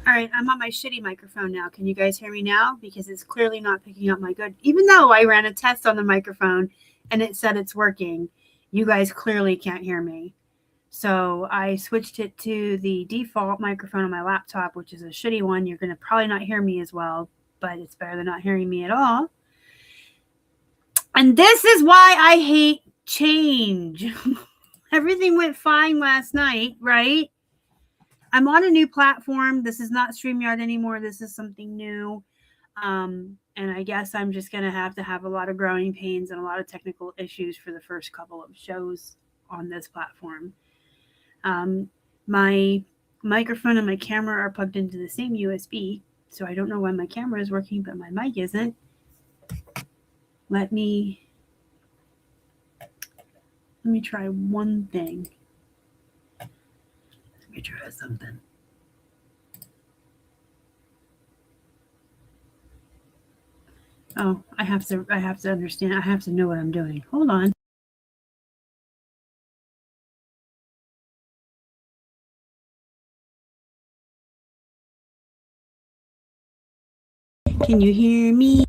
All right, I'm on my shitty microphone now. Can you guys hear me now? Because it's clearly not picking up my good. Even though I ran a test on the microphone and it said it's working, you guys clearly can't hear me. So I switched it to the default microphone on my laptop, which is a shitty one. You're going to probably not hear me as well, but it's better than not hearing me at all. And this is why I hate change. Everything went fine last night, right? I'm on a new platform. This is not StreamYard anymore. This is something new. And I guess I'm just going to have a lot of growing pains and a lot of technical issues for the first couple of shows on this platform. My microphone and my camera are plugged into the same USB, so I don't know why my camera is working, but my mic isn't. Let me try one thing. Let me try something. Oh, I have to understand. I have to know what I'm doing. Hold on. Can you hear me?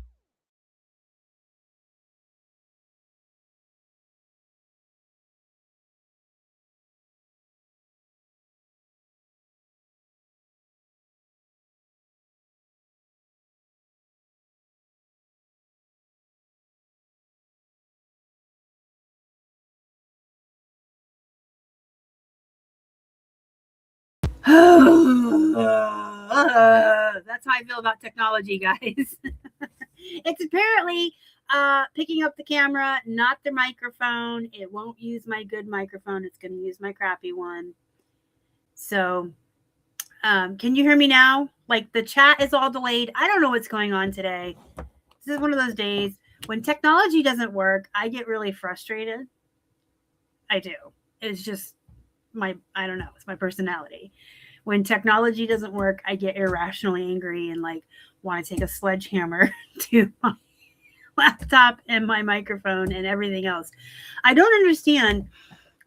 That's how I feel about technology, guys. It's apparently picking up the camera, not the microphone. It won't use my good microphone. It's going to use my crappy one. So, can you hear me now? Like the chat is all delayed. I don't know what's going on today. This is one of those days when technology doesn't work. I get really frustrated. I do. It's just I don't know. It's my personality. When technology doesn't work, I get irrationally angry and like want to take a sledgehammer to my laptop and my microphone and everything else. I don't understand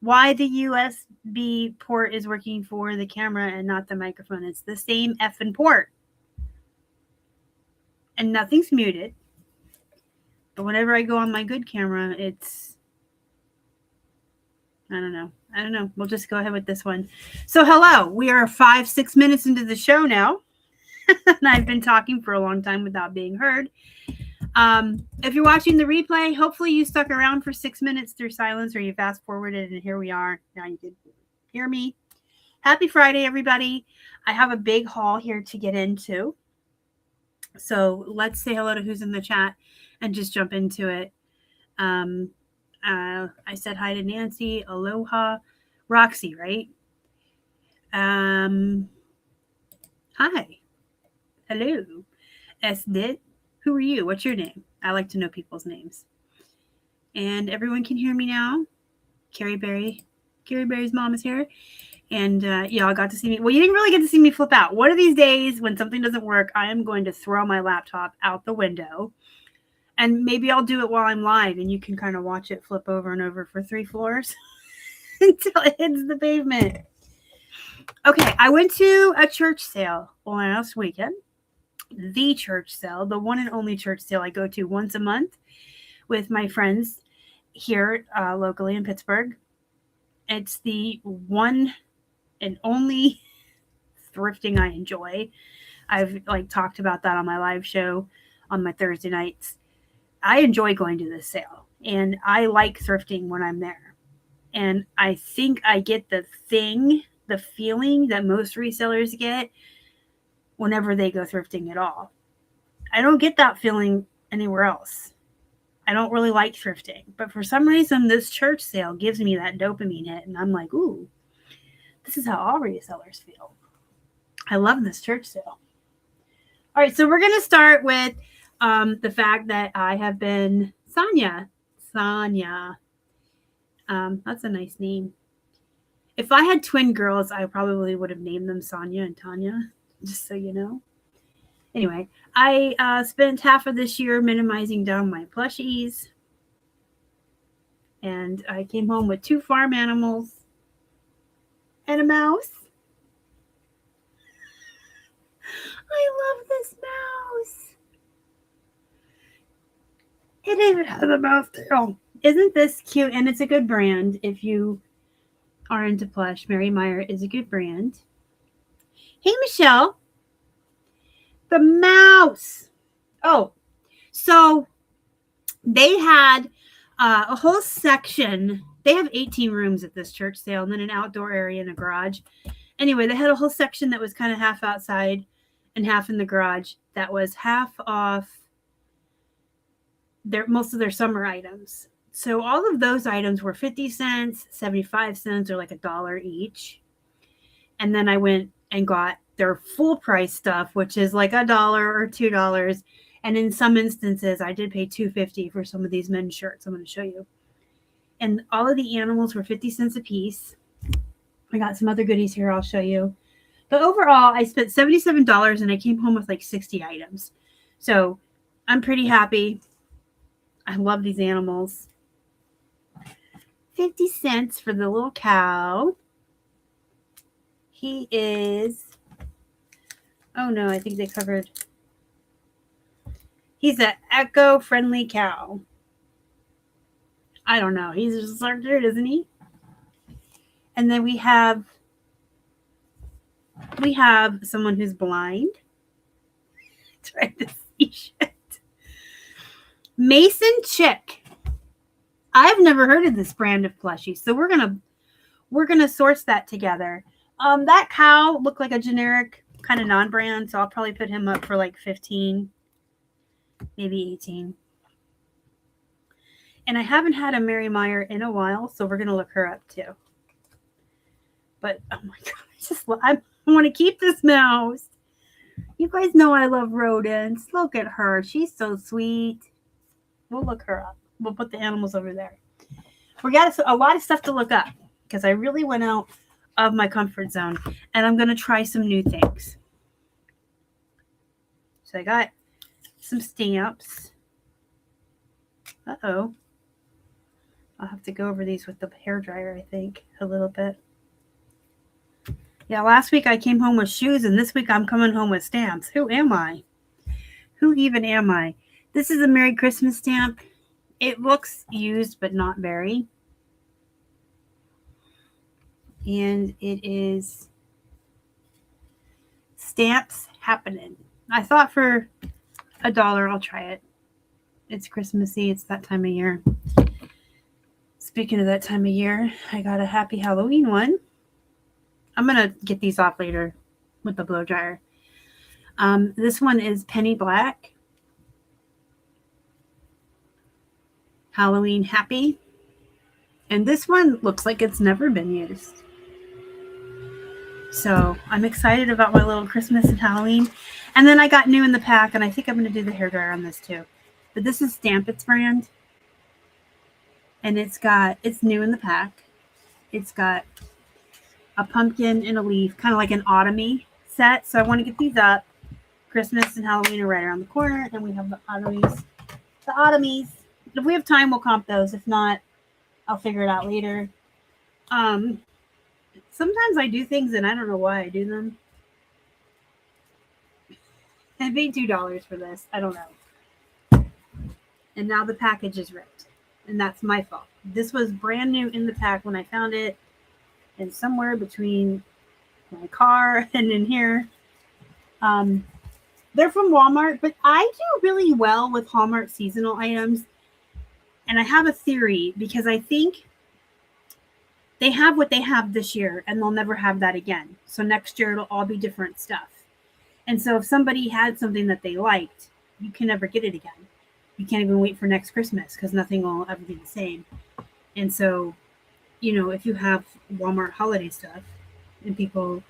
why the USB port is working for the camera and not the microphone. It's the same effing port. And nothing's muted. But whenever I go on my good camera, it's I don't know. We'll just go ahead with this one. So hello. We are 5-6 minutes into the show now. And I've been talking for a long time without being heard. If you're watching the replay, hopefully you stuck around for 6 minutes through silence or you fast forwarded and here we are. Now you can hear me. Happy Friday, everybody. I have a big haul here to get into. So let's say hello to who's in the chat and just jump into it. I said hi to Nancy. Aloha. Roxy, right? Hi. Hello. Esdit. Who are you? What's your name? I like to know people's names. And everyone can hear me now. Carrie Berry's mom is here. And y'all got to see me. Well, you didn't really get to see me flip out. One of these days when something doesn't work, I am going to throw my laptop out the window. And maybe I'll do it while I'm live and you can kind of watch it flip over and over for 3 floors until it hits the pavement. Okay, I went to a church sale last weekend. The church sale, the one and only church sale I go to once a month with my friends here locally in Pittsburgh. It's the one and only thrifting I enjoy. I've talked about that on my live show on my Thursday nights. I enjoy going to this sale and I like thrifting when I'm there. And I think I get the feeling that most resellers get whenever they go thrifting at all. I don't get that feeling anywhere else. I don't really like thrifting, but for some reason this church sale gives me that dopamine hit and I'm like, ooh, this is how all resellers feel. I love this church sale. All right, so we're going to start with the fact that I have been Sonia. That's a nice name. If I had twin girls, I probably would have named them Sonia and Tanya, just so you know. Anyway, I spent half of this year minimizing down my plushies. And I came home with 2 farm animals and a mouse. I love this mouse. It even has a mouse tail. Isn't this cute? And it's a good brand. If you are into plush, Mary Meyer is a good brand. Hey, Michelle. The mouse. Oh, so they had a whole section. They have 18 rooms at this church sale and then an outdoor area and a garage. Anyway, they had a whole section that was kind of half outside and half in the garage that was half off most of their summer items. So all of those items were 50 cents, 75 cents, or like $1 each. And then I went and got their full price stuff, which is like $1 or $2. And in some instances, I did pay $2.50 for some of these men's shirts. I'm going to show you. And all of the animals were 50 cents a piece. I got some other goodies here I'll show you. But overall, I spent $77 and I came home with like 60 items. So I'm pretty happy. I love these animals. 50 cents for the little cow. He is, oh no, I think they covered. He's an eco-friendly cow. I don't know. He's just so cute, isn't he? And then we have someone who's blind. Trying to see shit. Mason Chick. I've never heard of this brand of plushie, so we're gonna source that together. That cow looked like a generic kind of non-brand, so I'll probably put him up for like 15, maybe 18. And I haven't had a Mary Meyer in a while, so we're gonna look her up too. But oh my god, I want to keep this mouse. You guys know I love rodents. Look at her. She's so sweet. We'll look her up. We'll put the animals over there. We got a lot of stuff to look up because I really went out of my comfort zone and I'm going to try some new things. So I got some stamps. Uh-oh. I'll have to go over these with the hairdryer, I think, a little bit. Yeah, last week I came home with shoes, and this week I'm coming home with stamps. Who am I? Who even am I? This is a Merry Christmas stamp. It looks used, but not very. And it is Stamps Happening. I thought for $1 I'll try it. It's Christmassy. It's that time of year. Speaking of that time of year, I got a Happy Halloween one. I'm going to get these off later with the blow dryer. This one is Penny Black. Halloween Happy. And this one looks like it's never been used. So I'm excited about my little Christmas and Halloween. And then I got new in the pack, and I think I'm going to do the hairdryer on this too. But this is Stampit's brand. And it's new in the pack. It's got a pumpkin and a leaf, kind of like an autumn-y set. So I want to get these up. Christmas and Halloween are right around the corner. And we have the autumn-ys. The autumn-ys. If we have time, we'll comp those. If not, I'll figure it out later. Sometimes I do things and I don't know why I do them. I paid $2 for this. I don't know. And now the package is ripped. And that's my fault. This was brand new in the pack when I found it. And somewhere between my car and in here. They're from Walmart, but I do really well with Hallmark seasonal items. And I have a theory because I think they have what they have this year and they'll never have that again. So next year it'll all be different stuff. And so if somebody had something that they liked, you can never get it again. You can't even wait for next Christmas because nothing will ever be the same. And so, you know, if you have Walmart holiday stuff and people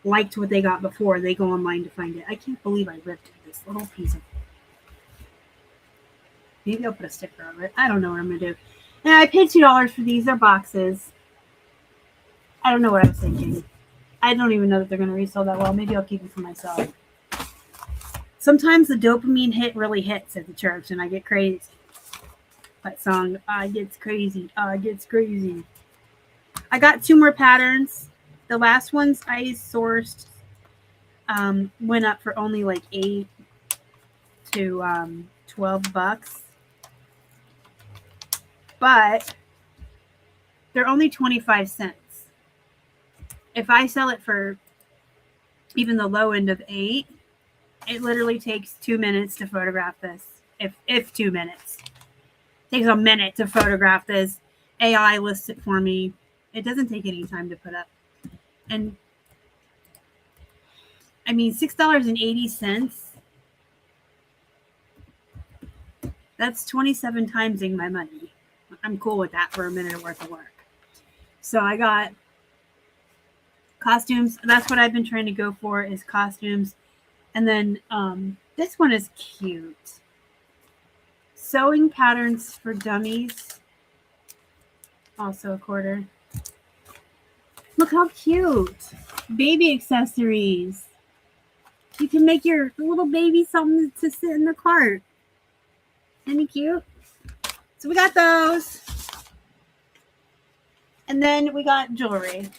liked what they got before, they go online to find it. I can't believe I ripped this little piece of it. Maybe I'll put a sticker on it. I don't know what I'm going to do. And I paid $2 for these. They're boxes. I don't know what I was thinking. I don't even know that they're going to resell that well. Maybe I'll keep them for myself. Sometimes the dopamine hit really hits at the church and I get crazy. That song, I gets crazy. I gets crazy. I got 2 more patterns. The last ones I sourced went up for only like $8 to $12, but they're only 25 cents. If I sell it for even the low end of $8, it literally takes 2 minutes to photograph this. If 2 minutes. It takes a minute to photograph this. AI lists it for me. It doesn't take any time to put up. And I mean, $6.80. That's 27 timesing my money. I'm cool with that for a minute worth of work. So I got costumes. That's what I've been trying to go for, is costumes. And then this one is cute. Sewing patterns for dummies. Also a quarter. Look how cute. Baby accessories. You can make your little baby something to sit in the cart. Isn't he cute? So we got those. And then we got jewelry.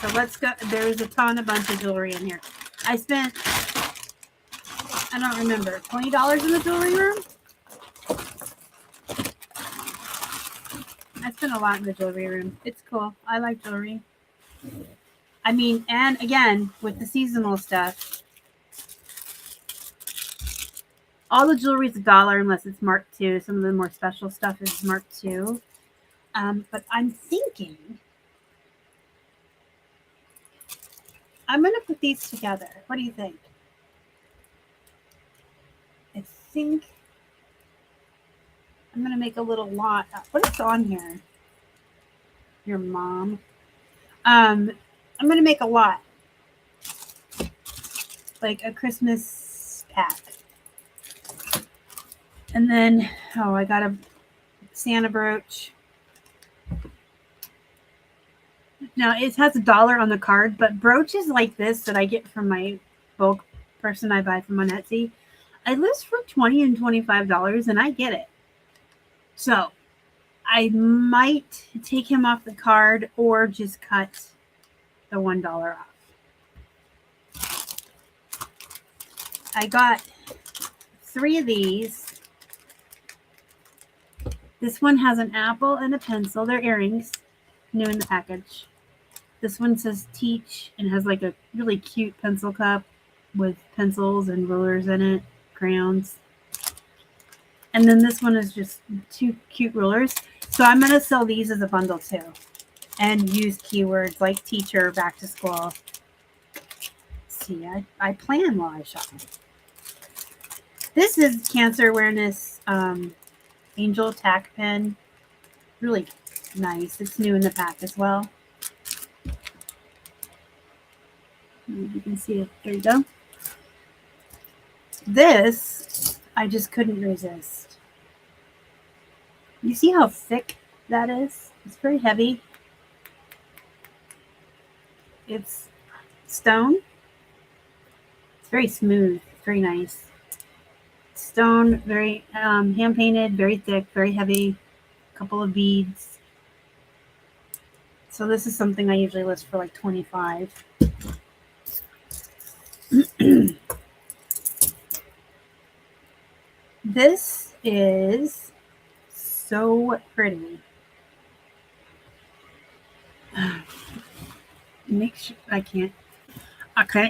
So let's go. There's a bunch of jewelry in here. I spent, I don't remember, $20 in the jewelry room? I spent a lot in the jewelry room. It's cool. I like jewelry. I mean, and again, with the seasonal stuff, all the jewelry is $1 unless it's marked 2. Some of the more special stuff is marked 2. But I'm thinking I'm going to put these together. What do you think? I think I'm going to make a little lot. What is on here? Your mom. I'm going to make a lot. Like a Christmas pack. And then, oh, I got a Santa brooch. Now, it has $1 on the card, but brooches like this that I get from my bulk person I buy from on Etsy, I list for $20 and $25, and I get it. So, I might take him off the card or just cut the $1 off. I got 3 of these. This one has an apple and a pencil. They're earrings, new in the package. This one says teach and has like a really cute pencil cup with pencils and rulers in it, crayons. And then this one is just 2 cute rulers. So I'm going to sell these as a bundle too and use keywords like teacher, back to school. See, I plan while I shop. This is cancer awareness angel tack pen. Really nice. It's new in the pack as well. You can see it. There you go. This, I just couldn't resist. You see how thick that is? It's very heavy. It's stone. It's very smooth. Very nice. Stone, very hand painted, very thick, very heavy. A couple of beads. So this is something I usually list for like $25. This is so pretty. Make sure I can't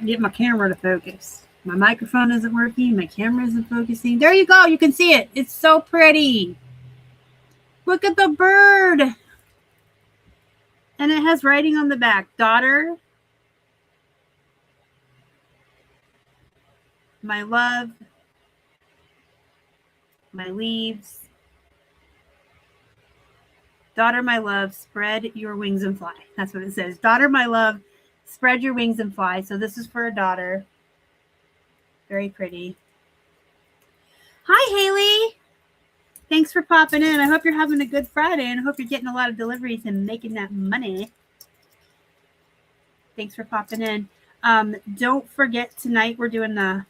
get my camera to focus. My microphone isn't working. My camera isn't focusing. There you go. You can see it. It's so pretty. Look at the bird. And it has writing on the back. Daughter, my love, my leaves. Daughter, my love, spread your wings and fly. That's what it says. Daughter, my love, spread your wings and fly. So this is for a daughter. Very pretty. Hi, Haley. Thanks for popping in. I hope you're having a good Friday, and I hope you're getting a lot of deliveries and making that money. Thanks for popping in. Don't forget, tonight we're doing the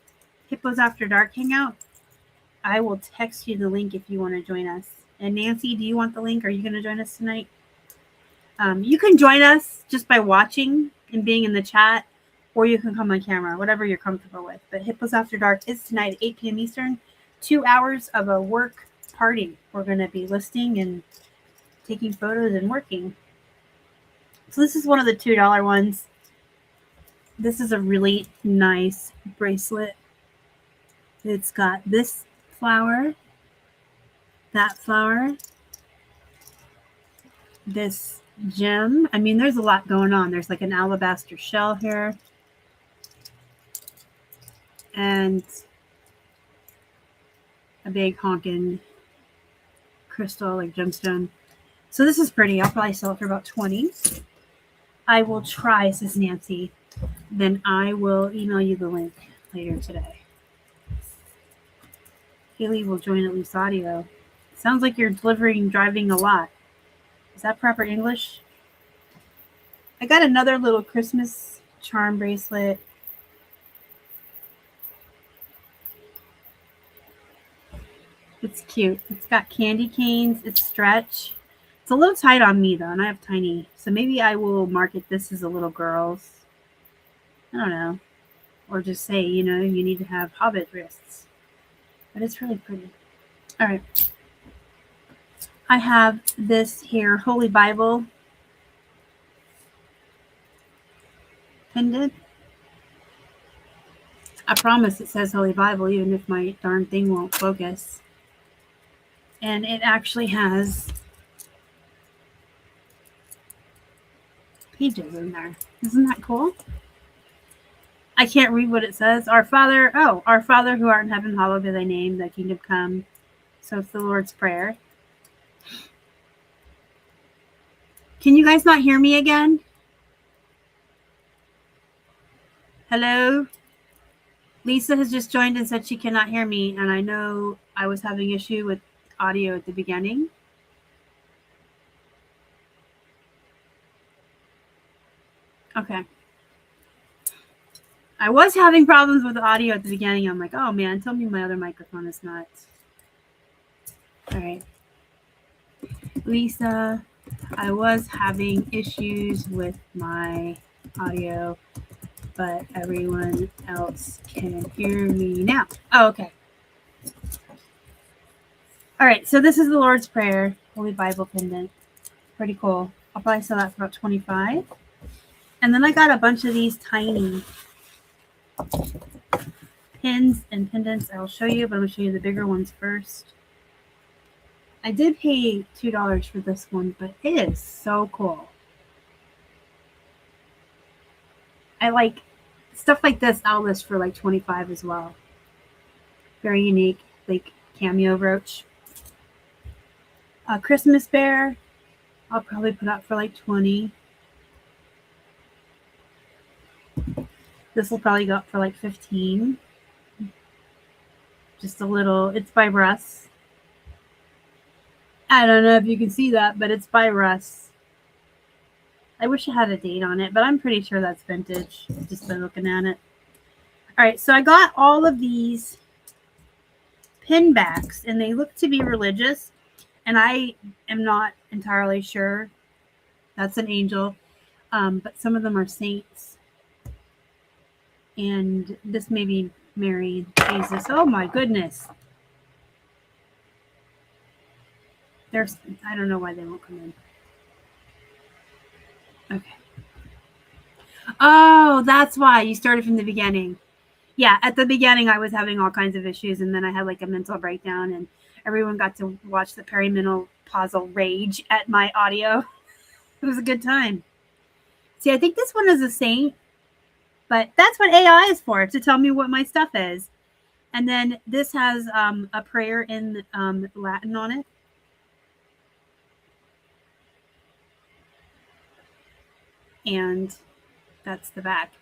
Hippos After Dark Hangout. I will text you the link if you want to join us. And Nancy, do you want the link? Are you going to join us tonight? You can join us just by watching and being in the chat, or you can come on camera, whatever you're comfortable with. But Hippos After Dark is tonight at 8 p.m. Eastern. 2 hours of a work party. We're going to be listing and taking photos and working. So this is one of the $2 ones. This is a really nice bracelet. It's got this flower, that flower, this gem. I mean, there's a lot going on. There's like an alabaster shell here. And a big honkin' crystal, like gemstone. So this is pretty. I'll probably sell it for about 20. I will try, says Nancy. Then I will email you the link later today. Haley will join at least audio. Sounds like you're driving a lot. Is that proper English? I got another little Christmas charm bracelet. It's cute. It's got candy canes. It's stretch. It's a little tight on me, though, and I have tiny. So maybe I will market this as a little girl's. I don't know. Or just say, you know, you need to have hobbit wrists. But it's really pretty. All right. I have this here Holy Bible pendant. I promise it says Holy Bible, even if my darn thing won't focus. And it actually has pages in there. Isn't that cool? I can't read what it says. Our Father who art in heaven, hallowed be thy name, thy kingdom come. So it's the Lord's Prayer. Can you guys not hear me again? Hello? Lisa has just joined and said she cannot hear me, and I know I was having issue with audio at the beginning. Okay. I was having problems with the audio at the beginning. I'm like, oh man, tell me my other microphone is nuts. All right. Lisa, I was having issues with my audio, but everyone else can hear me now. Oh, okay. All right, so this is the Lord's Prayer, Holy Bible pendant. Pretty cool. I'll probably sell that for about 25. And then I got a bunch of these tiny pins and pendants I'll show you, but I'm going to show you the bigger ones first. I did pay $2 for this one, but it is so cool. I like stuff like this. I'll list for like 25 as well. Very unique, like cameo brooch. A Christmas bear, I'll probably put up for like 20. This will probably go up for like 15. Just a little, it's by Russ. I don't know if you can see that, but it's by Russ. I wish it had a date on it, but I'm pretty sure that's vintage, just by looking at it. All right, so I got all of these pin backs, and they look to be religious, and I am not entirely sure. That's an angel, but some of them are saints. And this may be Mary, Jesus. Oh my goodness. I don't know why they won't come in. Okay. Oh, that's why you started from the beginning. Yeah, at the beginning I was having all kinds of issues, and then I had like a mental breakdown, and everyone got to watch the perimenopausal rage at my audio. It was a good time. See, I think this one is a saint, but that's what AI is for, to tell me what my stuff is. And then this has a prayer in Latin on it. And that's the back.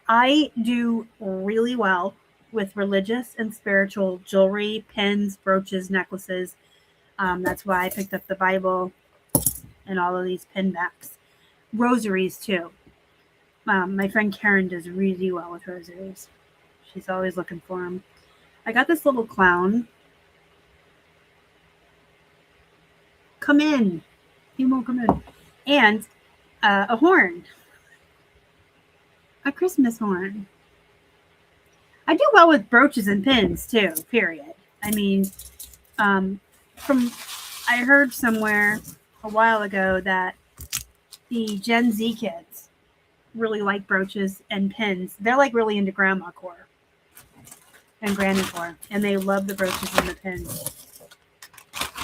I do really well with religious and spiritual jewelry, pins, brooches, necklaces. That's why I picked up the Bible and all of these pin backs. Rosaries too. My friend Karen does really well with rosaries. She's always looking for them. I got this little clown. Come in. He won't come in. And a horn. A Christmas horn. I do well with brooches and pins too, period. I mean, from I heard somewhere a while ago that the Gen Z kids really like brooches and pins. They're like really into grandma core and granny core, and they love the brooches and the pins.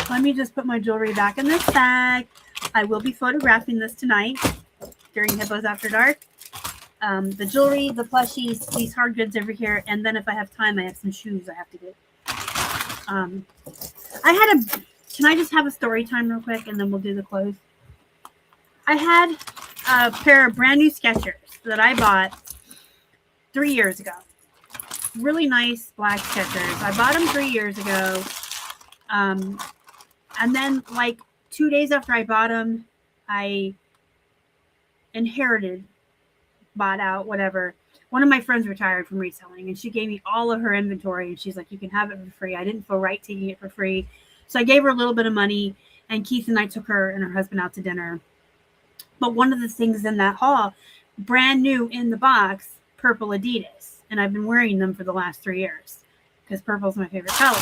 Let me just put my jewelry back in this bag. I will be photographing this tonight during Hippos After Dark. The jewelry, the plushies, these hard goods over here, and then if I have time, I have some shoes I have to get. Can I just have a story time real quick, and then we'll do the close? I had a pair of brand new Skechers that I bought 3 years ago. Really nice black Skechers. I bought them 3 years ago. And then like 2 days after I bought them, I bought out, whatever. One of my friends retired from reselling, and she gave me all of her inventory, and she's like, you can have it for free. I didn't feel right taking it for free. So I gave her a little bit of money, and Keith and I took her and her husband out to dinner. But one of the things in that haul, brand new in the box, purple Adidas. And I've been wearing them for the last 3 years because purple is my favorite color.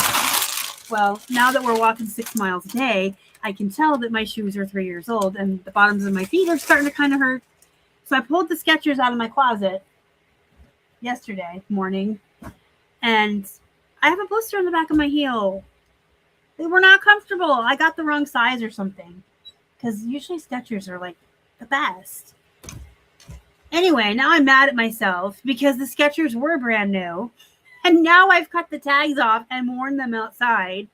Well, now that we're walking 6 miles a day, I can tell that my shoes are 3 years old and the bottoms of my feet are starting to kind of hurt. So I pulled the Skechers out of my closet yesterday morning, and I have a blister on the back of my heel. They were not comfortable. I got the wrong size or something, because usually Skechers are like the best. Anyway, now I'm mad at myself because the Skechers were brand new, and now I've cut the tags off and worn them outside.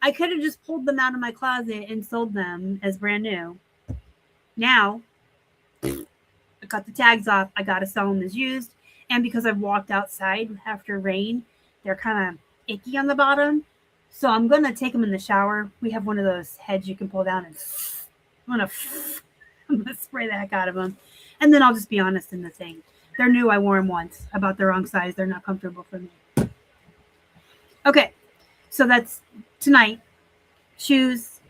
I could have just pulled them out of my closet and sold them as brand new. Now, I cut the tags off. I got to sell them as used. And because I've walked outside after rain, they're kind of icky on the bottom. So I'm going to take them in the shower. We have one of those heads you can pull down, and I'm going to spray the heck out of them. And then I'll just be honest in the thing. They're new. I wore them once. I bought the wrong size. They're not comfortable for me. Okay. So that's tonight. Shoes,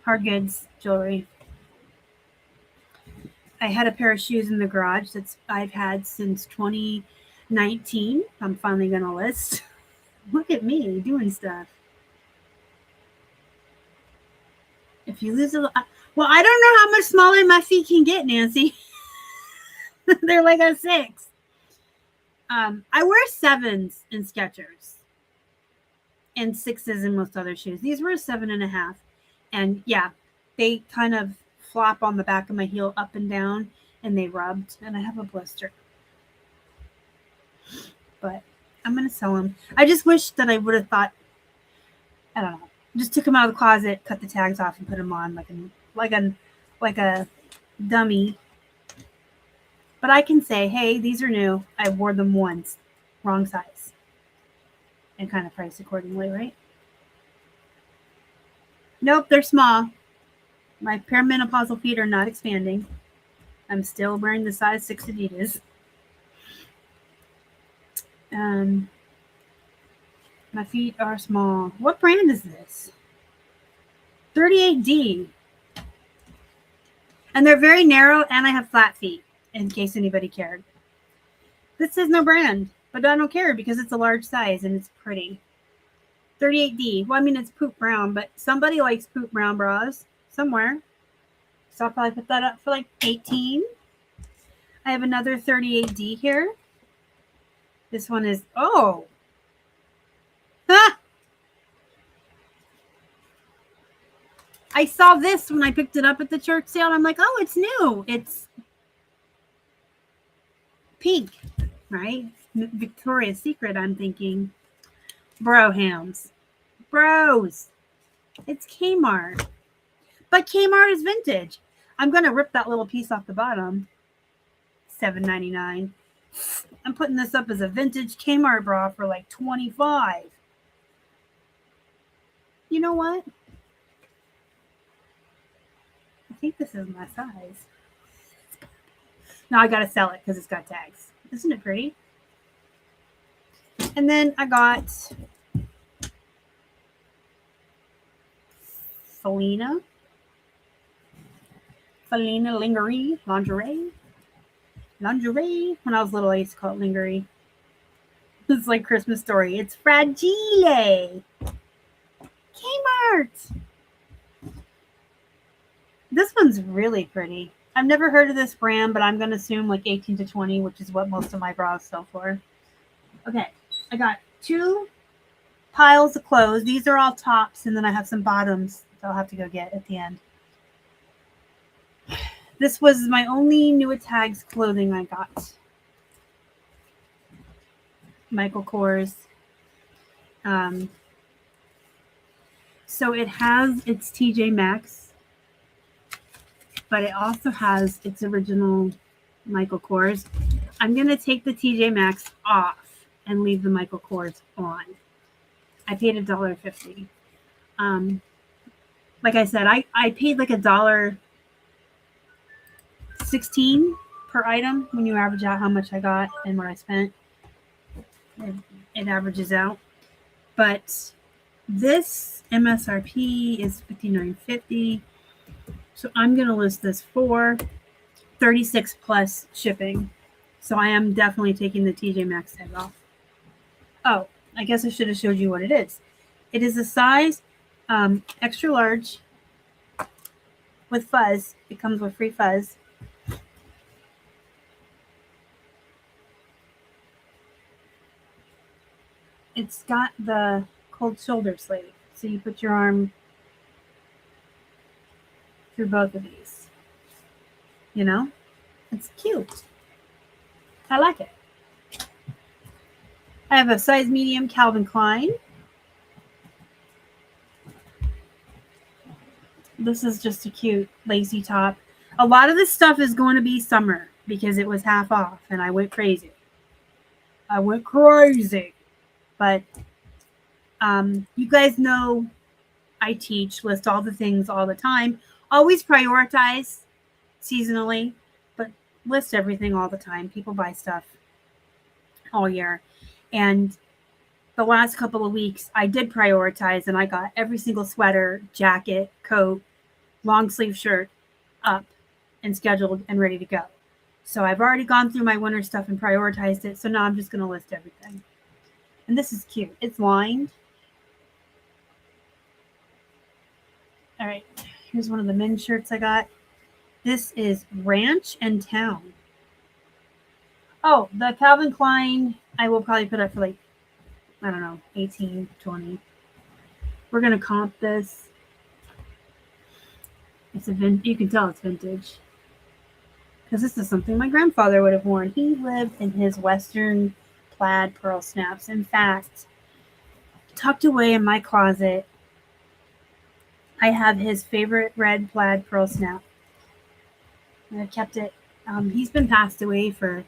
hard goods, jewelry. I had a pair of shoes in the garage that I've had since 2019. I'm finally going to list. Look at me doing stuff. If you lose well, I don't know how much smaller my feet can get, Nancy. They're like a 6. I wear 7s in Skechers and 6s in most other shoes. These were a 7.5. And yeah, they kind of flop on the back of my heel up and down, and they rubbed, and I have a blister. But I'm going to sell them. I just wish that I would have thought, I don't know, just took them out of the closet, cut the tags off, and put them on like a dummy. But I can say, hey, these are new. I wore them once. Wrong size. And kind of price accordingly, right? Nope, they're small. My perimenopausal feet are not expanding. I'm still wearing the size 6 Adidas. My feet are small. What brand is this? 38D. And they're very narrow, and I have flat feet, in case anybody cared. This is no brand, but I don't care because it's a large size and it's pretty. 38D. Well, I mean, it's poop brown, but somebody likes poop brown bras somewhere. So I'll probably put that up for like 18. I have another 38D here. This one is, oh. Ah! I saw this when I picked it up at the church sale. And I'm like, oh, it's new. It's pink, right? Victoria's Secret, I'm thinking. Bro hams. Bros. It's Kmart. But Kmart is vintage. I'm going to rip that little piece off the bottom. $7.99. I'm putting this up as a vintage Kmart bra for like $25. You know what? I think this is my size. Now I got to sell it because it's got tags. Isn't it pretty? And then I got Felina lingerie. Lingerie. When I was little, I used to call it lingerie. It's like Christmas Story. It's fragile. Kmart. This one's really pretty. I've never heard of this brand, but I'm going to assume like 18 to 20, which is what most of my bras sell for. Okay, I got 2 piles of clothes. These are all tops, and then I have some bottoms that I'll have to go get at the end. This was my only New Tags clothing I got. Michael Kors. So it has its TJ Maxx, but it also has its original Michael Kors. I'm going to take the TJ Maxx off and leave the Michael Kors on. I paid $1.50. Like I said, I paid like $1.16 per item when you average out how much I got and what I spent. It averages out. But this MSRP is $59.50. So I'm going to list this for $36 plus shipping. So I am definitely taking the TJ Maxx tag off. Oh, I guess I should have showed you what it is. It is a size extra large with fuzz. It comes with free fuzz. It's got the cold shoulder sleeve. So you put your arm through both of these. You know? It's cute. I like it. I have a size medium Calvin Klein. This is just a cute lacy top. A lot of this stuff is going to be summer because it was half off and I went crazy. But you guys know I teach, list all the things all the time. Always prioritize seasonally, but list everything all the time. People buy stuff all year. And the last couple of weeks, I did prioritize and I got every single sweater, jacket, coat, long sleeve shirt up and scheduled and ready to go. So I've already gone through my winter stuff and prioritized it. So now I'm just going to list everything. And this is cute. It's lined. All right. Here's one of the men's shirts I got. This is Ranch and Town. Oh, the Calvin Klein, I will probably put up for like, I don't know, 18, 20. We're going to comp this. It's you can tell it's vintage. Because this is something my grandfather would have worn. He lived in his Western plaid pearl snaps. In fact, tucked away in my closet, I have his favorite red plaid pearl snap. And I've kept it. He's been passed away for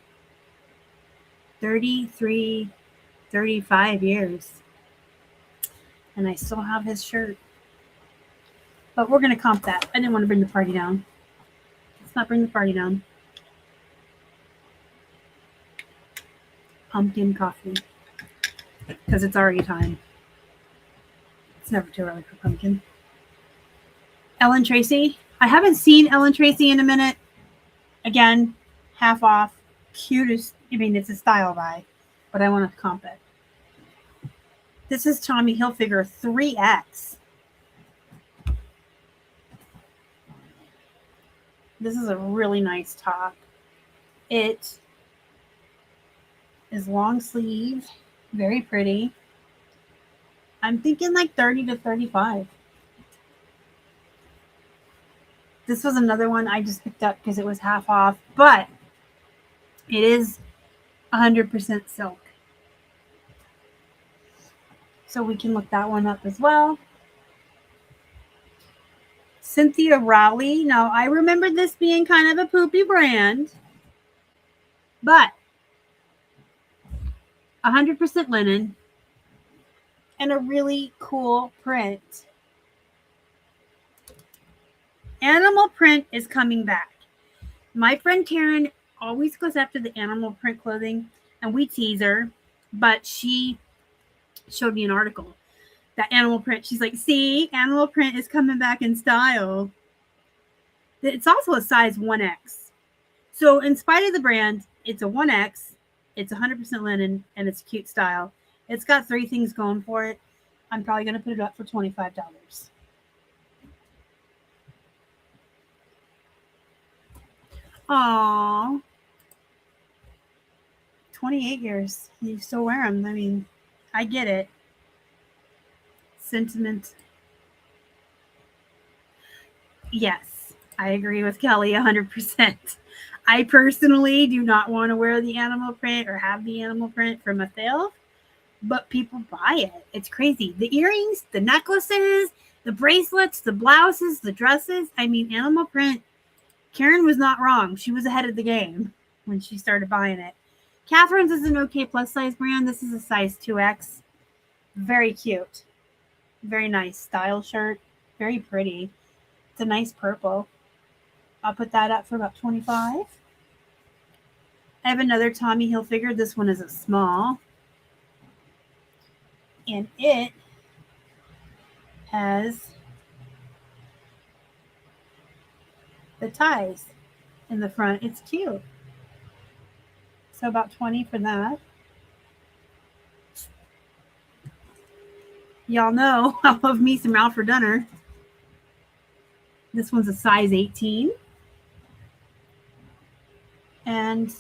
33, 35 years. And I still have his shirt. But we're going to comp that. I didn't want to bring the party down. Let's not bring the party down. Pumpkin coffee. Because it's already time. It's never too early for pumpkin. Ellen Tracy. I haven't seen Ellen Tracy in a minute. Again, half off. Cutest. I mean, it's a style buy. But I want to comp it. This is Tommy Hilfiger 3X. This is a really nice top. It is long sleeve, very pretty. I'm thinking like 30 to 35. This was another one I just picked up because it was half off, but it is 100% silk. So we can look that one up as well. Cynthia Rowley. Now, I remember this being kind of a poopy brand, but 100% linen and a really cool print. Animal print is coming back. My friend Karen always goes after the animal print clothing, and we tease her, but she showed me an article. That animal print, she's like, see, animal print is coming back in style. It's also a size 1X. So in spite of the brand, it's a 1X, it's 100% linen, and it's a cute style. It's got 3 things going for it. I'm probably going to put it up for $25. Aww. 28 years. You still wear them. I mean, I get it. Sentiment. Yes, I agree with Kelly 100%. I personally do not want to wear the animal print or have the animal print for myself, but people buy it. It's crazy. The earrings, the necklaces, the bracelets, the blouses, the dresses. I mean, animal print. Karen was not wrong. She was ahead of the game when she started buying it. Catherine's is an okay plus size brand. This is a size 2X. Very cute. Very nice style shirt. Very pretty. It's a nice purple. I'll put that up for about $25. I have another Tommy Hilfiger. This one is a small. And it has the ties in the front. It's cute. So about 20 for that. Y'all know I love me some Ralph Dunner. This one's a size 18. And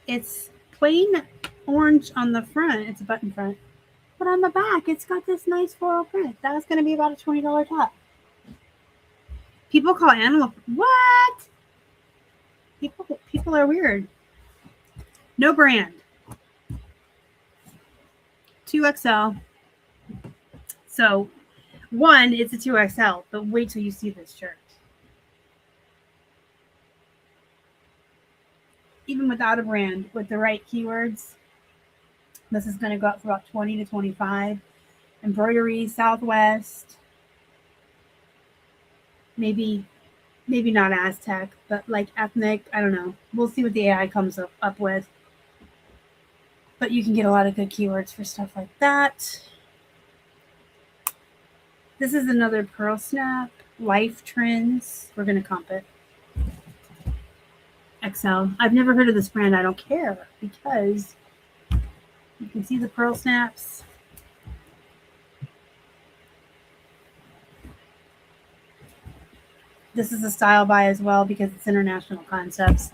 it's plain orange on the front. It's a button front. But on the back, it's got this nice floral print. That's going to be about a $20 top. People call animal... What? People are weird. No brand. 2XL. So, one, it's a 2XL, but wait till you see this shirt. Even without a brand, with the right keywords, this is going to go up for about 20 to 25. Embroidery, Southwest, maybe not Aztec, but like ethnic. I don't know. We'll see what the AI comes up with. But you can get a lot of good keywords for stuff like that. This is another Pearl Snap, Life Trends. We're going to comp it. XL. I've never heard of this brand. I don't care because you can see the Pearl Snaps. This is a style buy as well because it's International Concepts,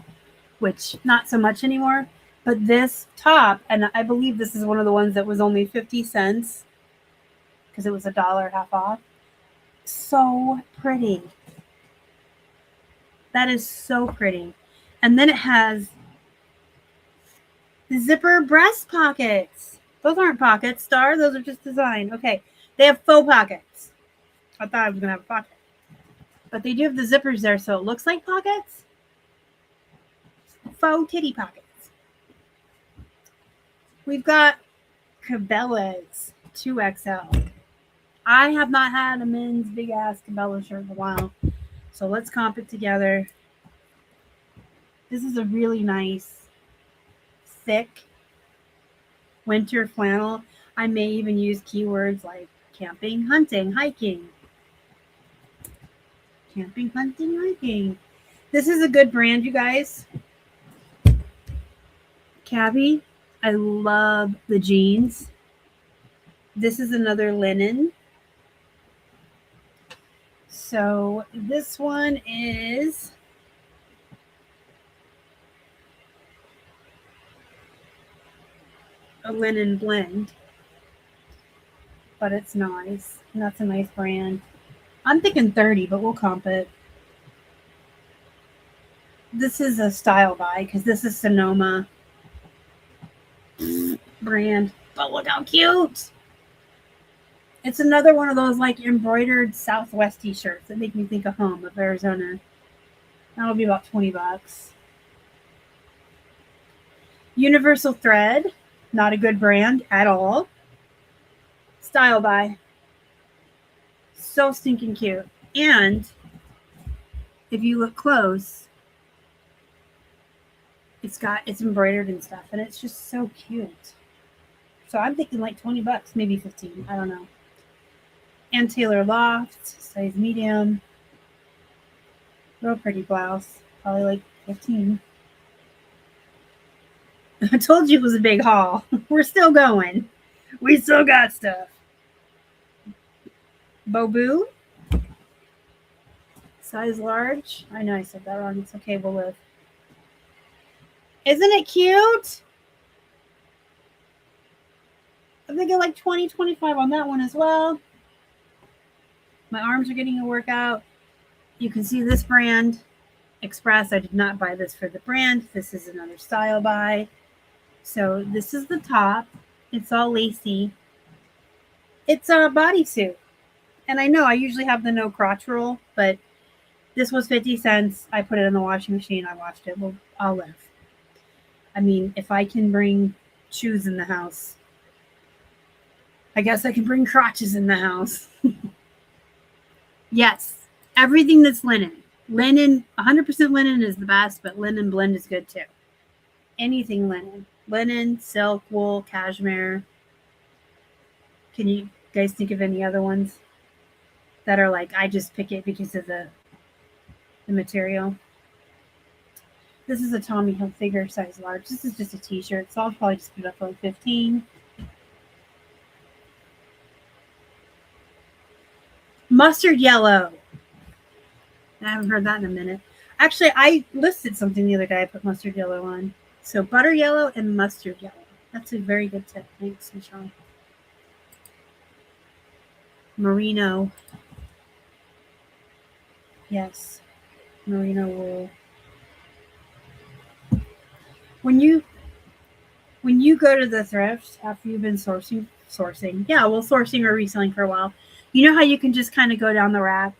which not so much anymore. But this top, and I believe this is one of the ones that was only 50 cents because it was $1 half off. So pretty. That is so pretty. And then it has the zipper breast pockets. Those aren't pockets, Star. Those are just designed. Okay. They have faux pockets. I thought I was going to have a pocket. But they do have the zippers there, so it looks like pockets. Faux titty pockets. We've got Cabela's 2XL. I have not had a men's big-ass Cabela shirt in a while. So let's comp it together. This is a really nice, thick winter flannel. I may even use keywords like camping, hunting, hiking. Camping, hunting, hiking. This is a good brand, you guys. Cabby. I love the jeans. This is another linen. So this one is a linen blend, but it's nice. And that's a nice brand. I'm thinking 30, but we'll comp it. This is a style buy because this is Sonoma brand. But look how cute. It's another one of those like embroidered Southwest t-shirts that make me think of home, of Arizona. That'll be about $20. Universal Thread. Not a good brand at all. Style buy. So stinking cute. And if you look close, it's embroidered and stuff, and it's just so cute. So I'm thinking like $20, maybe 15. I don't know. And Taylor Loft, size medium. Real pretty blouse. Probably like 15. I told you it was a big haul. We're still going. We still got stuff. Bobu. Size large. I know I said that wrong. It's okay. We'll live. Isn't it cute? I'm thinking like 20, 25 on that one as well. My arms are getting a workout. You can see this brand, Express. I did not buy this for the brand. This is another style buy. So this is the top. It's all lacy. It's a bodysuit. And I know I usually have the no crotch rule, but this was 50 cents. I put it in the washing machine. I washed it. Well, I'll live. I mean, if I can bring shoes in the house, I guess I can bring crotches in the house. Yes, everything that's linen. Linen, 100% linen is the best, but linen blend is good too. Anything linen. Linen, silk, wool, cashmere. Can you guys think of any other ones that are like, I just pick it because of the material? This is a Tommy Hilfiger size large. This is just a t-shirt, so I'll probably just put it up for like 15. Mustard yellow. I haven't heard that in a minute. Actually, I listed something the other day I put mustard yellow on. So butter yellow and mustard yellow. That's a very good tip. Thanks, Michelle. Merino. Yes. Merino wool. When you go to the thrift after you've been sourcing, sourcing or reselling for a while, you know how you can just kind of go down the rack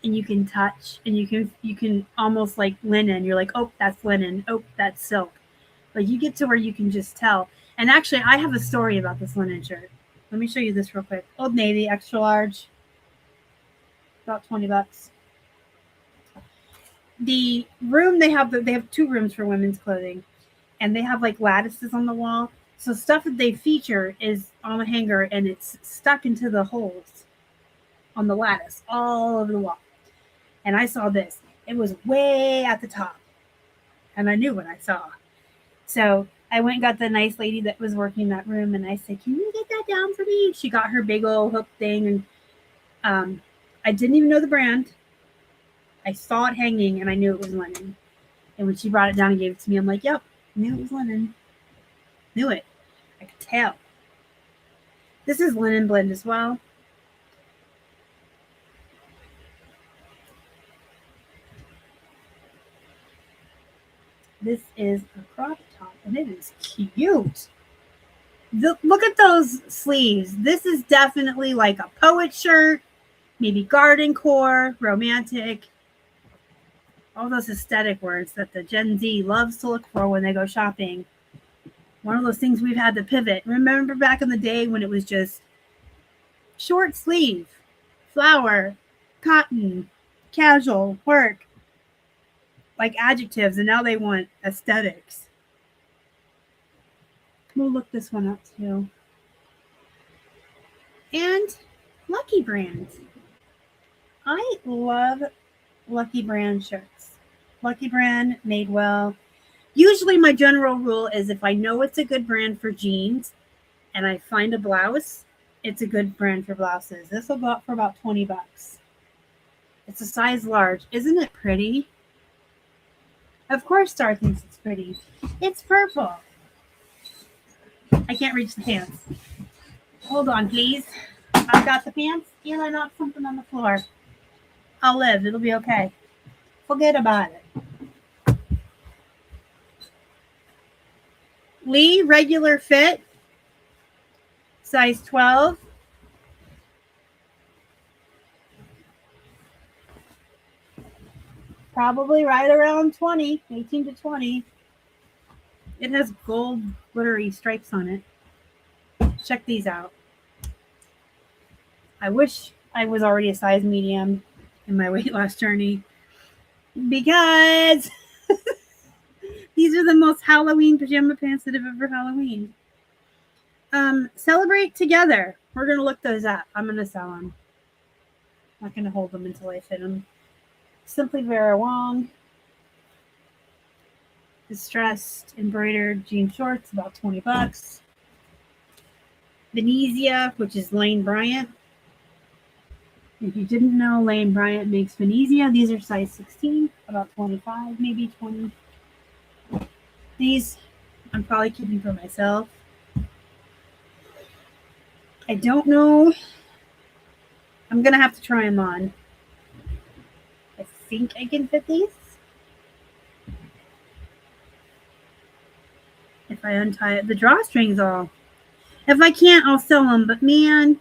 and you can touch and you can almost like linen. You're like, oh, that's linen. Oh, that's silk. But you get to where you can just tell. And actually, I have a story about this linen shirt. Let me show you this real quick. Old Navy, extra large. About $20. The room they have two rooms for women's clothing, and they have like lattices on the wall. So stuff that they feature is on a hanger and it's stuck into the holes on the lattice all over the wall. And I saw this. It was way at the top. And I knew what I saw. So I went and got the nice lady that was working that room and I said, can you get that down for me? She got her big old hook thing and I didn't even know the brand. I saw it hanging and I knew it was linen. And when she brought it down and gave it to me, I'm like, yep, knew it was linen. Knew it. I could tell. This is linen blend as well. This is a crop top and it is cute. Look at those sleeves. This is definitely like a poet shirt, maybe garden core, romantic. All those aesthetic words that the Gen Z loves to look for when they go shopping. One of those things we've had to pivot. Remember back in the day when it was just short sleeve, flower, cotton, casual, work, like adjectives, and now they want aesthetics. We'll look this one up too. And Lucky Brand. I love Lucky Brand shirts. Lucky Brand, made well. Usually my general rule is if I know it's a good brand for jeans and I find a blouse, it's a good brand for blouses. This will go up for about $20. It's a size large. Isn't it pretty? Of course Star thinks it's pretty. It's purple. I can't reach the pants. Hold on, please. I've got the pants and I knocked something on the floor. I'll live. It'll be okay. Forget about it. Lee, regular fit, size 12. Probably right around 20, 18 to 20. It has gold glittery stripes on it. Check these out. I wish I was already a size medium in my weight loss journey because these are the most Halloween pajama pants that have ever Halloween. Celebrate together. We're going to look those up. I'm going to sell them. I'm not going to hold them until I fit them. Simply Vera Wong. Distressed embroidered jean shorts, about $20. Venezia, which is Lane Bryant. If you didn't know, Lane Bryant makes Venezia. These are size 16, about 25, maybe 20. These I'm probably keeping for myself. I don't know. I'm going to have to try them on. I think I can fit these. If I untie it, the drawstrings all. If I can't, I'll sell them. But man,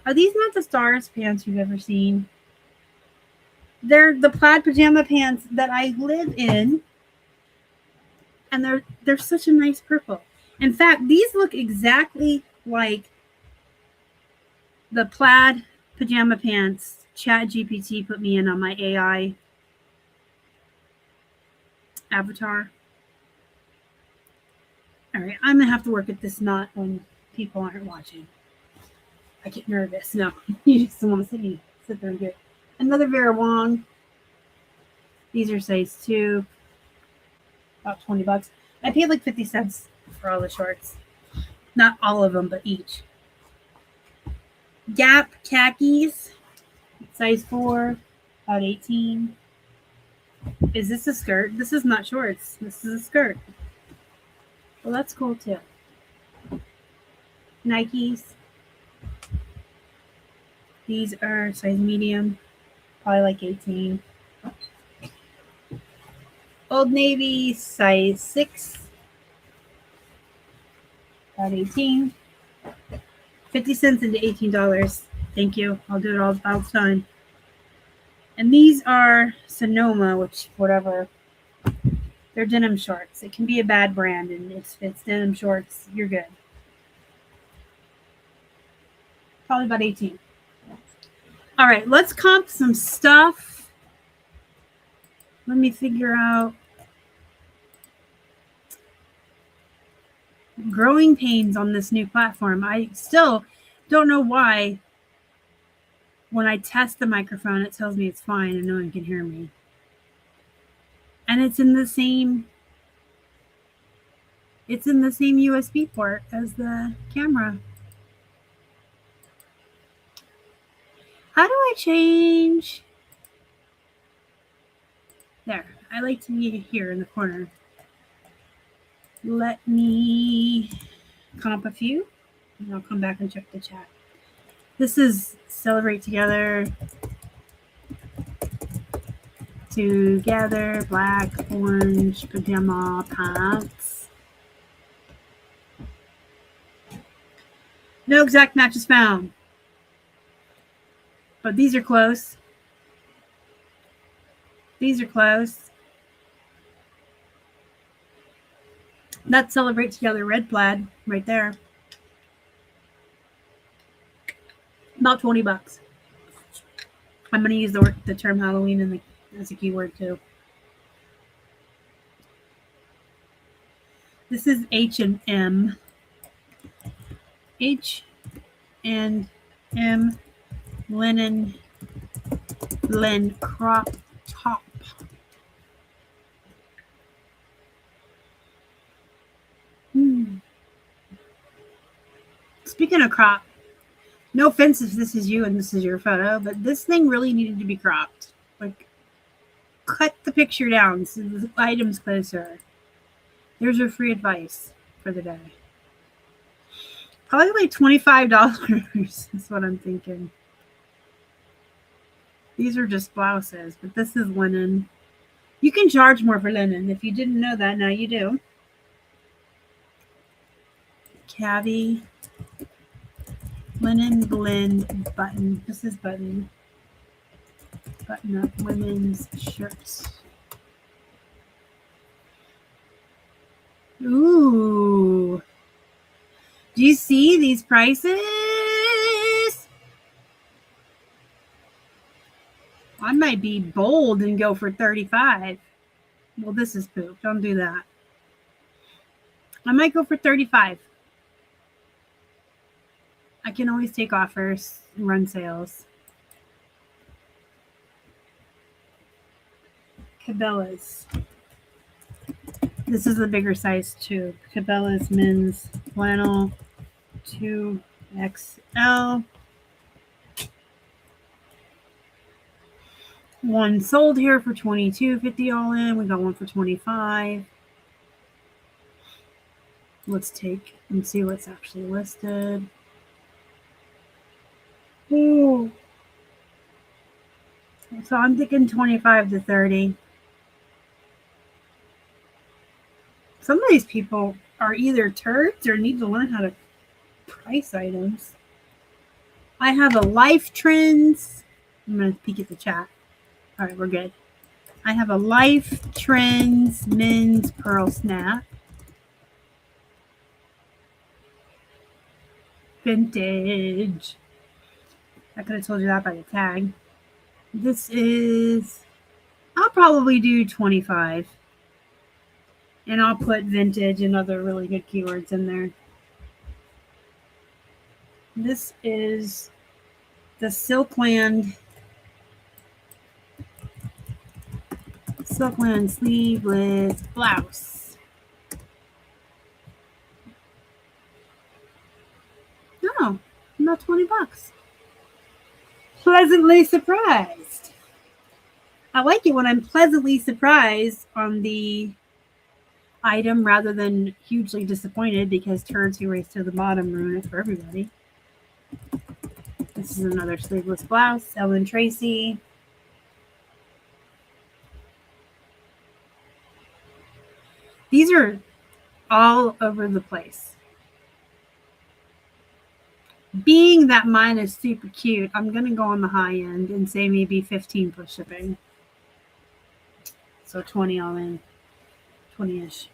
are these not the starest pants you've ever seen? They're the plaid pajama pants that I live in. And they're such a nice purple. In fact, these look exactly like the plaid pajama pants ChatGPT put me in on my AI avatar. All right, I'm gonna have to work at this knot when people aren't watching. I get nervous. No, you just want to sit there and get another Vera Wong. These are size 2, about $20. I paid like 50 cents for all the shorts. Not all of them, but each. Gap khakis, size 4, about 18. Is this a skirt? This is not shorts. This is a skirt. Well, that's cool too. Nikes. These are size medium, probably like 18. Old Navy, size 6, about 18. 50 cents into $18. Thank you. I'll do it all the time. And these are Sonoma, which, whatever. They're denim shorts. It can be a bad brand, and if it's denim shorts, you're good. Probably about 18. All right, let's comp some stuff. Let me figure out. Growing pains on this new platform. I still don't know why when I test the microphone, it tells me it's fine and no one can hear me. And it's in the same USB port as the camera. How do I change? There. I like to be here in the corner. Let me comp a few, and I'll come back and check the chat. This is Celebrate Together. Together, black, orange, pajama pants. No exact matches found. But these are close. These are close. That's Celebrate Together red plaid right there. About $20. I'm going to use the term Halloween as a keyword too. This is H&M. H&M linen blend crop top. Speaking of crop, no offense if this is you and this is your photo, but this thing really needed to be cropped. Like, cut the picture down so the item's closer. There's your free advice for the day. Probably like $25 is what I'm thinking. These are just blouses, but this is linen. You can charge more for linen. If you didn't know that, now you do. Cavi linen blend button. This is button up women's shirts. Ooh. Do you see these prices? I might be bold and go for 35. Well, this is poop. Don't do that. I might go for 35. I can always take offers and run sales. Cabela's. This is the bigger size too. Cabela's men's flannel 2XL. One sold here for $22.50 all in. We got one for $25. Let's take and see what's actually listed. Ooh. So I'm thinking 25 to 30. Some of these people are either turds or need to learn how to price items. I have a Life Trends. I'm going to peek at the chat. All right, we're good. I have a Life Trends men's pearl snap. Vintage. I could have told you that by the tag. This is, I'll probably do 25. And I'll put vintage and other really good keywords in there. This is the Silkland sleeveless blouse. No, not $20. Pleasantly surprised. I like it when I'm pleasantly surprised on the item rather than hugely disappointed, because turds who race to the bottom ruin it for everybody. This is another sleeveless blouse, Ellen Tracy. These are all over the place. Being that mine is super cute, I'm going to go on the high end and say maybe 15 plus shipping. So 20 all in. 20-ish.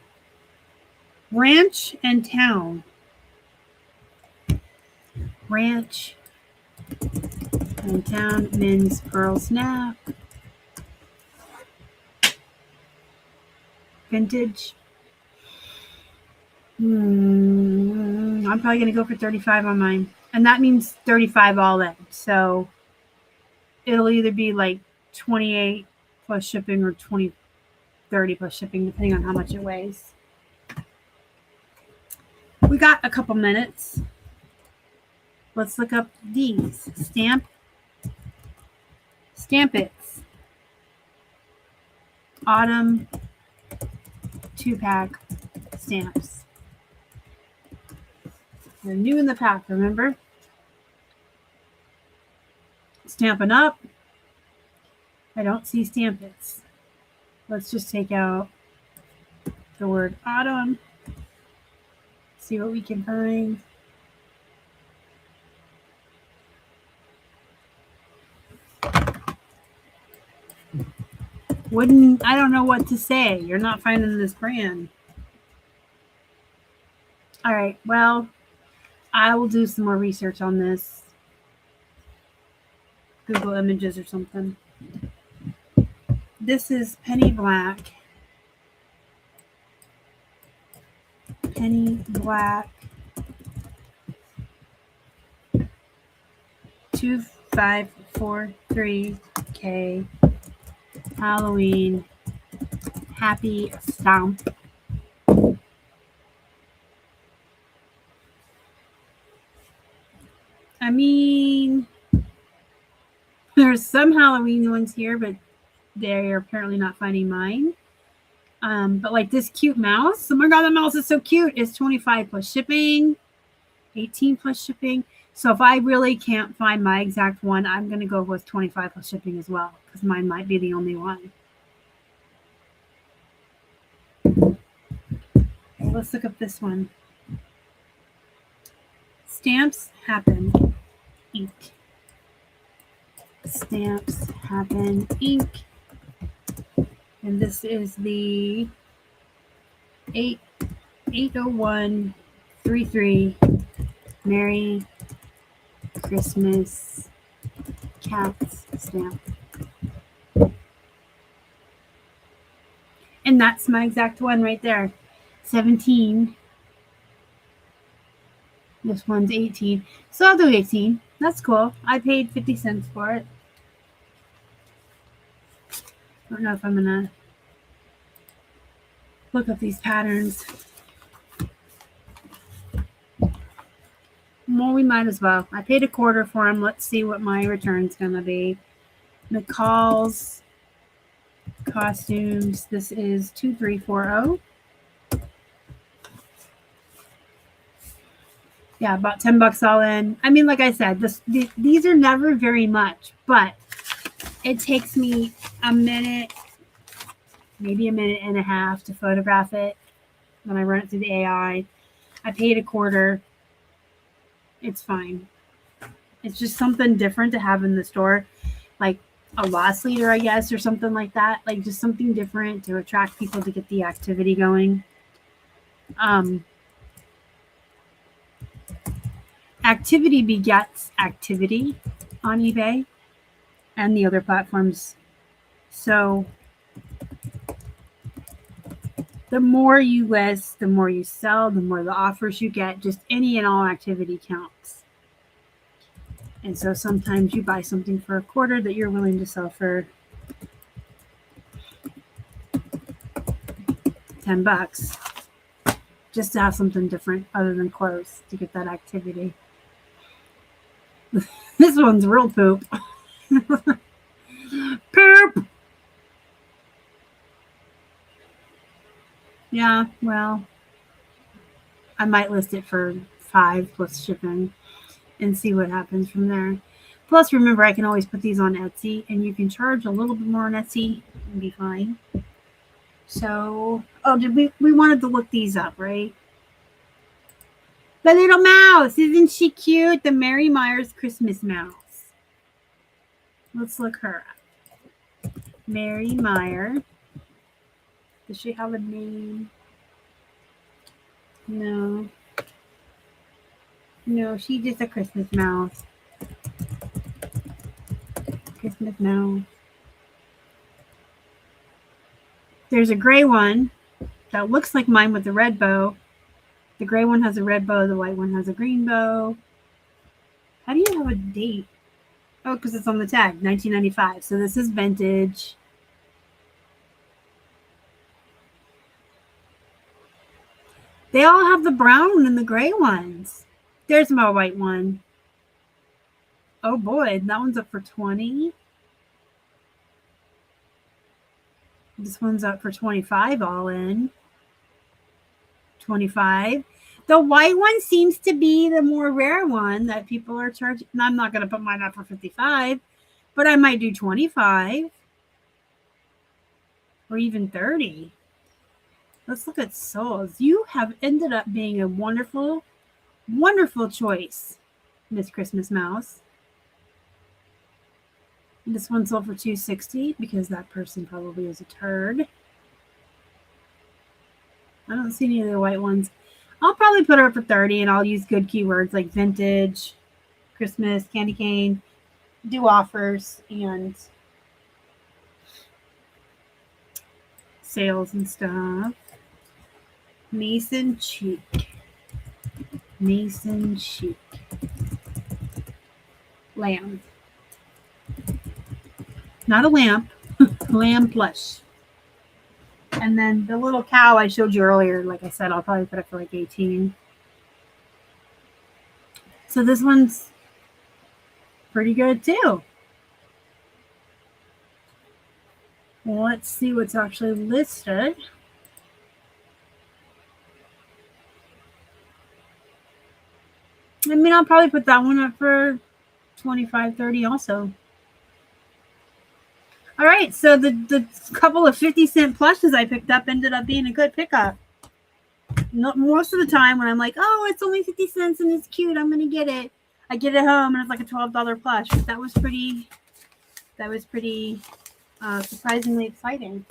Ranch and Town. Ranch and Town men's pearl snap. Vintage. I'm probably going to go for 35 on mine. And that means 35 all in. So it'll either be like 28 plus shipping or 30 plus shipping, depending on how much it weighs. We got a couple minutes. Let's look up these. Stamp It's. Autumn 2-pack stamps. They're new in the pack, remember? Stampin' Up. I don't see Stamp It's. Let's just take out the word autumn. See what we can find. I don't know what to say. You're not finding this brand. All right, well, I will do some more research on this. Google Images or something. This is Penny Black. Penny Black. 2543K. Halloween. Happy Stomp. I mean, there's some Halloween ones here, but they're apparently not finding mine. But like this cute mouse. Oh my god, that mouse is so cute. It's 25 plus shipping, 18 plus shipping. So if I really can't find my exact one, I'm going to go with 25 plus shipping as well, because mine might be the only one. Okay, let's look up this one. Stamps Happen Inc. Stamps Happen Inc. And this is the 80133 Merry Christmas Cats stamp. And that's my exact one right there. 17. This one's 18. So I'll do 18. That's cool. I paid 50 cents for it. I don't know if I'm going to look up these patterns. Well, we might as well. I paid $0.25 for them. Let's see what my return's going to be. McCall's costumes. This is 2340. Yeah, about $10 all in. I mean, like I said, these are never very much, but it takes me a minute, maybe a minute and a half to photograph it when I run it through the AI. I paid $0.25. It's fine. It's just something different to have in the store, like a loss leader, I guess, or something like that. Like just something different to attract people to get the activity going. Activity begets activity on eBay and the other platforms. So the more you list, the more you sell, the more the offers you get. Just any and all activity counts. And so sometimes you buy something for $0.25 that you're willing to sell for $10 just to have something different other than clothes to get that activity. This one's real poop. Poop! Yeah, well, I might list it for $5 plus shipping and see what happens from there. Plus, remember, I can always put these on Etsy, and you can charge a little bit more on Etsy and be fine. So, we wanted to look these up, right? The little mouse, isn't she cute? The Mary Myers Christmas mouse. Let's look her up. Mary Meyer. Does she have a name? No. No, she's just a Christmas mouse. Christmas mouse. There's a gray one that looks like mine with the red bow. The gray one has a red bow. The white one has a green bow. How do you have a date? Oh, because it's on the tag, 1995. So this is vintage. They all have the brown and the gray ones. There's my white one. Oh boy, that one's up for $20. This one's up for $25 all in. $25. The white one seems to be the more rare one that people are charging. I'm not going to put mine up for $55, but I might do $25 or even $30. Let's look at souls. You have ended up being a wonderful, wonderful choice, Miss Christmas Mouse. This one sold for $260 because that person probably is a turd. I don't see any of the white ones. I'll probably put her up for $30 and I'll use good keywords like vintage, Christmas, candy cane, do offers, and sales and stuff. Mason Cheek. Mason Cheek. Lamb. Not a lamp. Lamb plush. And then the little cow I showed you earlier, like I said, I'll probably put it for like $18. So this one's pretty good too. Well, let's see what's actually listed. I mean, I'll probably put that one up for $25, $30 also. All right, so the couple of 50-cent plushes I picked up ended up being a good pickup. Most of the time when I'm like, oh, it's only 50 cents and it's cute, I'm going to get it. I get it home and it's like a $12 plush. That was pretty surprisingly exciting.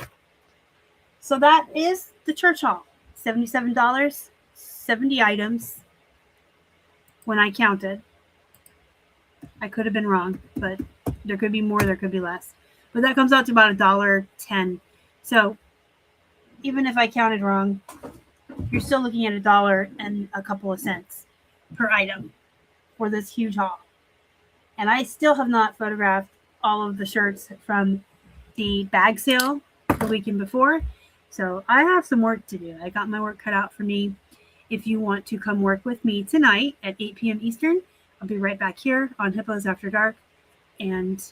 So that is the church haul. $77, 70 items when I counted. I could have been wrong, but there could be more, there could be less. But that comes out to about $1.10. So even if I counted wrong, you're still looking at $1 and a couple of cents per item for this huge haul. And I still have not photographed all of the shirts from the bag sale the weekend before. So I have some work to do. I got my work cut out for me. If you want to come work with me tonight at 8 p.m. Eastern, I'll be right back here on Hippos After Dark. And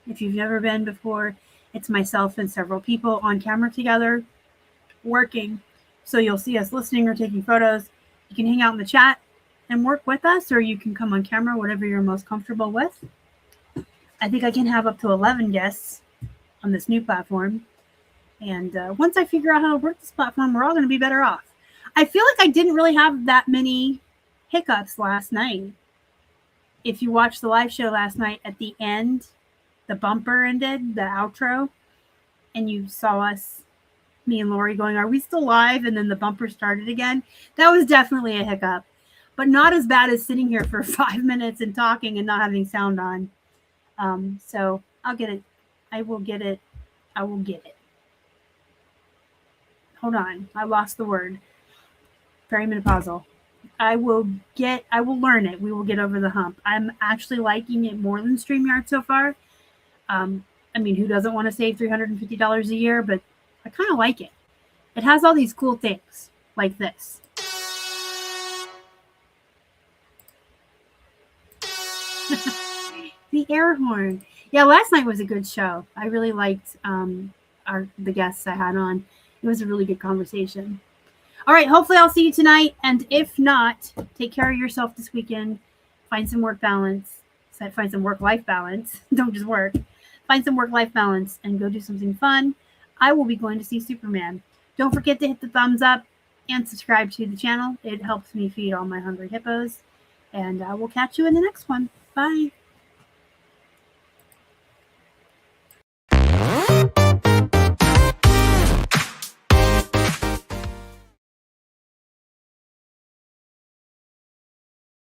if you've never been before, it's myself and several people on camera together working. So you'll see us listening or taking photos. You can hang out in the chat and work with us, or you can come on camera, whatever you're most comfortable with. I think I can have up to 11 guests on this new platform. And once I figure out how to work this platform, we're all going to be better off. I feel like I didn't really have that many hiccups last night. If you watched the live show last night, at the end, the bumper ended, the outro, and you saw us, me and Lori, going, "Are we still live?" And then the bumper started again. That was definitely a hiccup, but not as bad as sitting here for 5 minutes and talking and not having sound on. So I'll get it. I will get it. I will get it. Hold on. I lost the word. Perimenopausal. I will learn it. We will get over the hump. I'm actually liking it more than StreamYard so far. I mean, who doesn't want to save $350 a year? But I kind of like it. It has all these cool things like this. The air horn. Yeah, last night was a good show. I really liked the guests I had on. It was a really good conversation. All right, hopefully I'll see you tonight. And if not, take care of yourself this weekend. Find some work balance. Find some work-life balance. Don't just work. Find some work-life balance and go do something fun. I will be going to see Superman. Don't forget to hit the thumbs up and subscribe to the channel. It helps me feed all my hungry hippos. And I will catch you in the next one. Bye.